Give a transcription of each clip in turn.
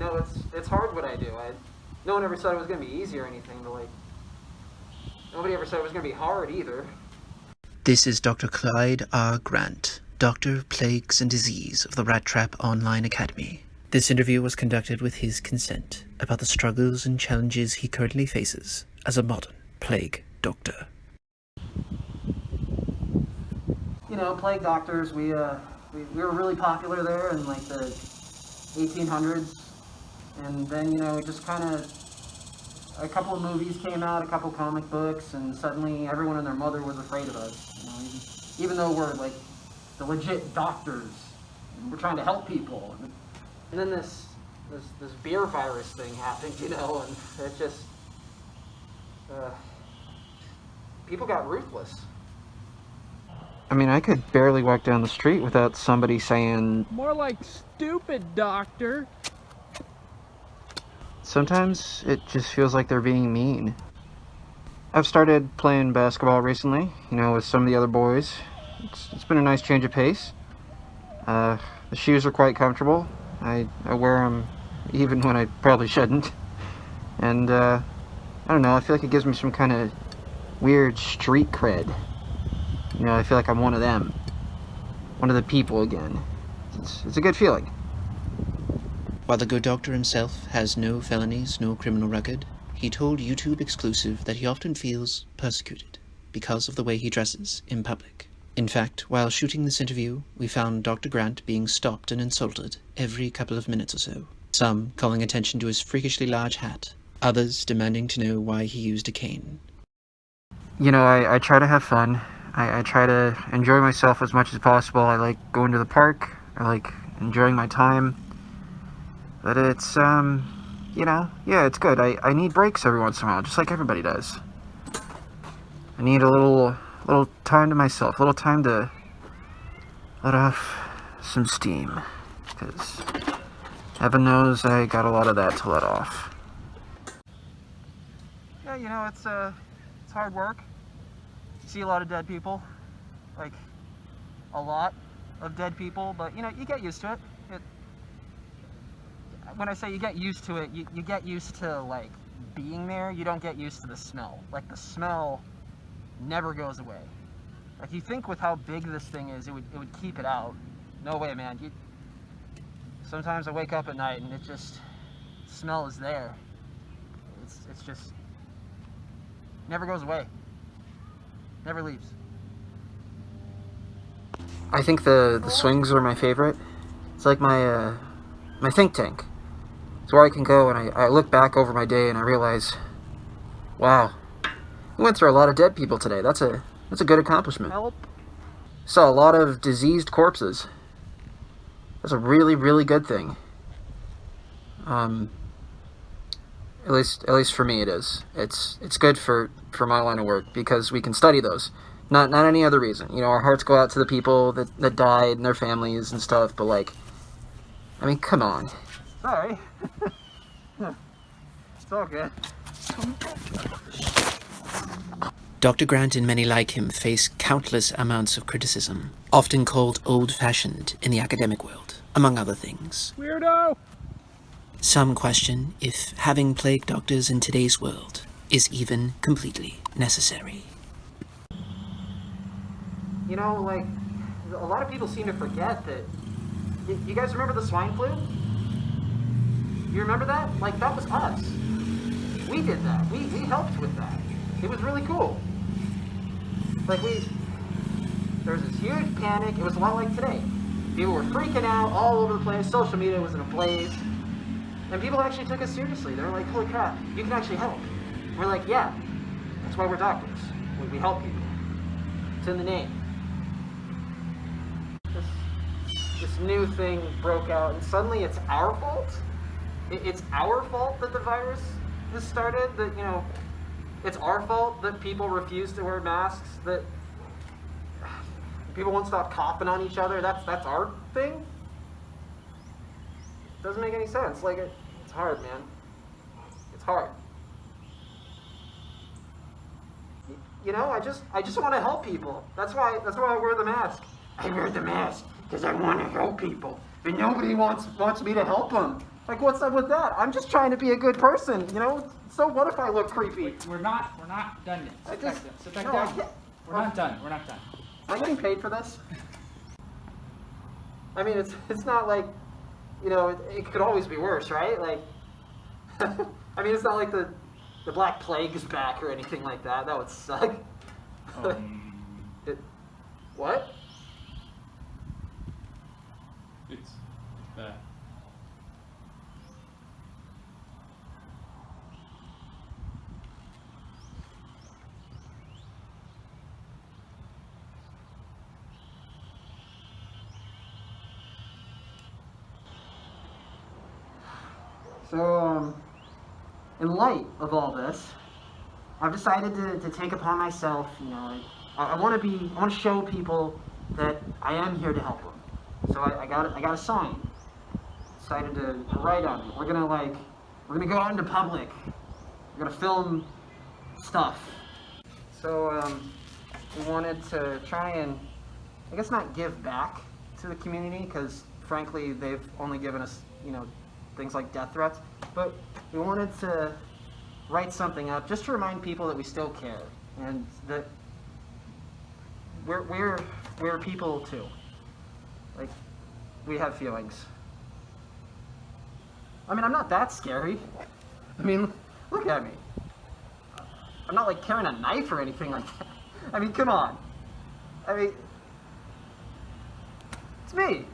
know, it's hard what I do. No one ever said it was going to be easy or anything, but like, nobody ever said it was going to be hard either. This is Dr. Clyde R. Grant, Doctor of Plagues and Disease of the Rat Trap Online Academy. This interview was conducted with his consent about the struggles and challenges he currently faces as a modern plague doctor. You know, plague doctors, we were really popular there in like the 1800s, and then, you know, just kind of, a couple of movies came out, a couple comic books, and suddenly everyone and their mother was afraid of us. You know, even though we're like the legit doctors, and we're trying to help people. And then this beer virus thing happened, you know, and it just, people got ruthless. I mean, I could barely walk down the street without somebody saying, "More like stupid, doctor." Sometimes it just feels like they're being mean. I've started playing basketball recently, you know, with some of the other boys. It's been a nice change of pace. The shoes are quite comfortable. I wear them even when I probably shouldn't. And, I don't know, I feel like it gives me some kind of weird street cred. You know, I feel like I'm one of them. One of the people again. It's a good feeling. While the good doctor himself has no felonies, no criminal record, he told YouTube Exclusive that he often feels persecuted because of the way he dresses in public. In fact, while shooting this interview, we found Dr. Grant being stopped and insulted every couple of minutes or so. Some calling attention to his freakishly large hat, others demanding to know why he used a cane. You know, I try to have fun. I try to enjoy myself as much as possible. I like going to the park. I like enjoying my time. But it's, you know, yeah, it's good. I need breaks every once in a while, just like everybody does. I need a little time to myself, a little time to let off some steam. Because heaven knows I got a lot of that to let off. Yeah, you know, it's hard work. You see a lot of dead people, like a lot of dead people, but you know, you get used to it. When I say you get used to it, you get used to like being there. You don't get used to the smell. Like the smell never goes away. Like you think with how big this thing is, it would keep it out. No way, man. Sometimes I wake up at night and the smell is there. It's just never goes away. Never leaves. I think the swings are my favorite. It's like my think tank. It's where I can go and I look back over my day and I realize, wow, we went through a lot of dead people today. That's a good accomplishment. Help. Saw a lot of diseased corpses. That's a really, really good thing. At least for me it is. It's good for my line of work because we can study those. Not any other reason. You know, our hearts go out to the people that died and their families and stuff, but like, I mean, come on. Sorry. It's all good. Dr. Grant and many like him face countless amounts of criticism, often called old-fashioned in the academic world, among other things. Weirdo! Some question if having plague doctors in today's world is even completely necessary. You know, like, a lot of people seem to forget that. You guys remember the swine flu? You remember that? Like, that was us. We did that. We helped with that. It was really cool. Like, there was this huge panic. It was a lot like today. People were freaking out all over the place. Social media was in a blaze. And people actually took us seriously. They were like, holy crap, you can actually help. And we're like, yeah, that's why we're doctors. We help people. It's in the name. This new thing broke out, and suddenly it's our fault? It's our fault that the virus has started? That, you know, it's our fault that people refuse to wear masks? That people won't stop coughing on each other? That's our thing? Doesn't make any sense. Like, it's hard, man. It's hard. You know, I just want to help people. That's why I wear the mask. I wear the mask because I want to help people, but nobody wants me to help them. Like, what's up with that? I'm just trying to be a good person, you know? So what if I look creepy? Wait, we're not done yet. Sit back down. Sit back no, down. I can't. We're not done. We're not done. Am I getting paid for this? I mean, it's not like, you know, it could always be worse, right? Like, I mean, it's not like the Black Plague is back or anything like that. That would suck. What? It's that. So, in light of all this, I've decided to take upon myself, you know, I want to show people that I am here to help them. So I got a sign. Decided to write on it. We're gonna go out into public. We're gonna film stuff. So we wanted to try and, I guess, not give back to the community, because frankly they've only given us, you know, things like death threats. But we wanted to write something up just to remind people that we still care and that we're people too. Like, we have feelings. I mean, I'm not that scary. I mean, look at me. I'm not like carrying a knife or anything like that. I mean, come on. I mean, it's me.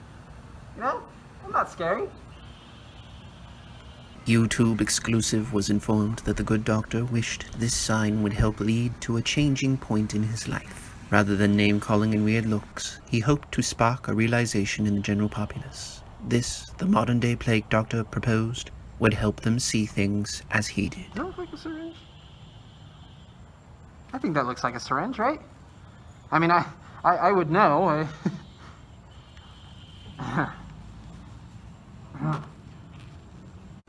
You know? I'm not scary. YouTube exclusive was informed that the good doctor wished this sign would help lead to a changing point in his life. Rather than name-calling and weird looks, he hoped to spark a realization in the general populace. This, the modern-day plague doctor proposed, would help them see things as he did. Does that look like a syringe? I think that looks like a syringe, right? I mean, I would know.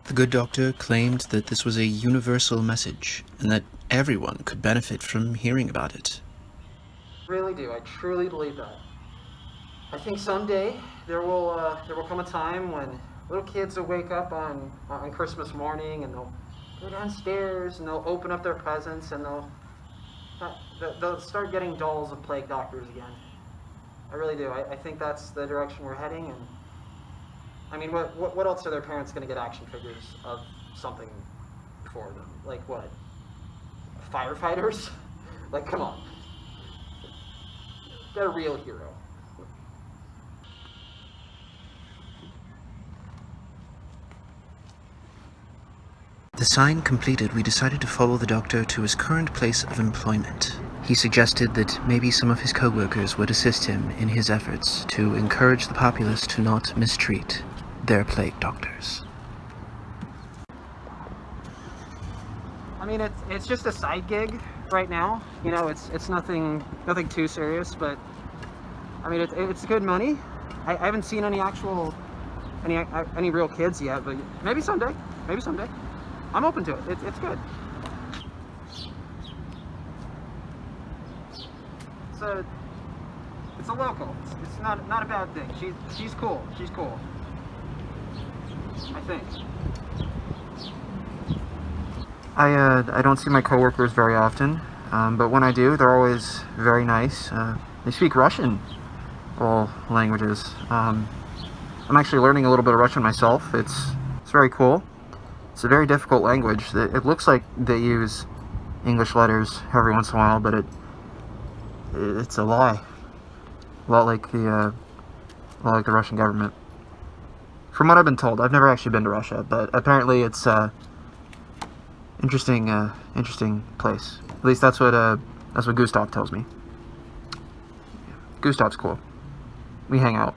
The good doctor claimed that this was a universal message, and that everyone could benefit from hearing about it. Really do. I truly believe that. I think someday there will come a time when little kids will wake up on Christmas morning, and they'll go downstairs and they'll open up their presents, and they'll start getting dolls of plague doctors again. I really do. I think that's the direction we're heading. And I mean, what else are their parents going to get action figures of something for them? Like what? Firefighters? Like, come on. Get a real hero. The sign completed, we decided to follow the doctor to his current place of employment. He suggested that maybe some of his co-workers would assist him in his efforts to encourage the populace to not mistreat their plague doctors. I mean, it's just a side gig right now. You know, it's nothing too serious, but I mean, it's good money. I haven't seen any real kids yet, but maybe someday. Maybe someday. I'm open to it. It's good. It's a local. It's not a bad thing. She's cool. She's cool. I think. I don't see my coworkers very often, but when I do, they're always very nice. They speak Russian, all languages. I'm actually learning a little bit of Russian myself. It's very cool. It's a very difficult language. It looks like they use English letters every once in a while, but it's a lie. A lot like the Russian government. From what I've been told, I've never actually been to Russia, but apparently it's interesting place. At least that's what Gustav tells me. Gustav's cool. We hang out.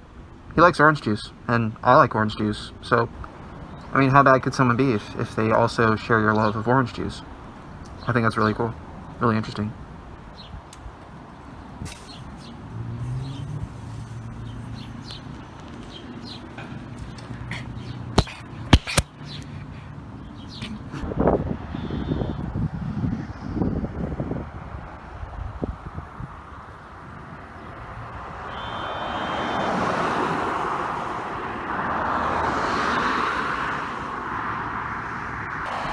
He likes orange juice, and I like orange juice. So, I mean, how bad could someone be if they also share your love of orange juice? I think that's really cool, really interesting.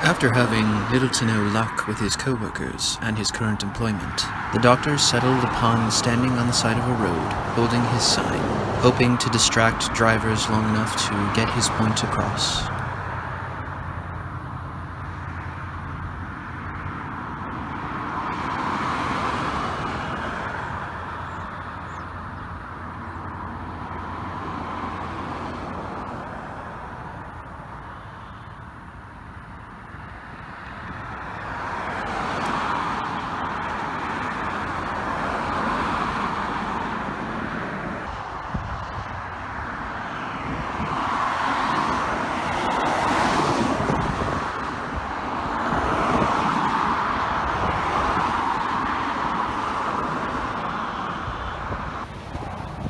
After having little to no luck with his coworkers and his current employment, the doctor settled upon standing on the side of a road, holding his sign, hoping to distract drivers long enough to get his point across.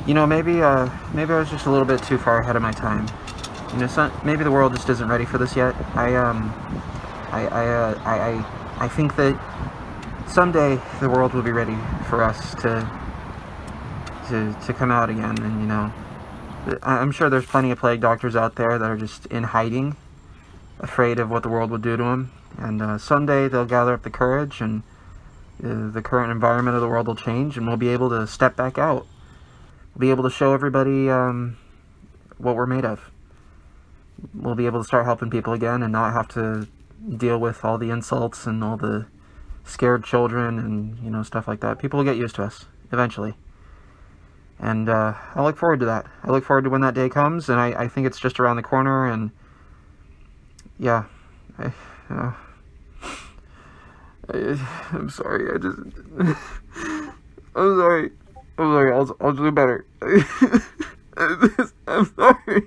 You know, maybe I was just a little bit too far ahead of my time. You know, maybe the world just isn't ready for this yet. I think that someday the world will be ready for us to come out again. And you know, I'm sure there's plenty of plague doctors out there that are just in hiding, afraid of what the world will do to them. And someday they'll gather up the courage, and the current environment of the world will change, and we'll be able to step back out. We'll be able to show everybody what we're made of. We'll be able to start helping people again and not have to deal with all the insults and all the scared children and, you know, stuff like that. People will get used to us eventually. And I look forward to that. I look forward to when that day comes, and I think it's just around the corner. And yeah, I'm sorry. I'm sorry. I'll do better. I'm sorry.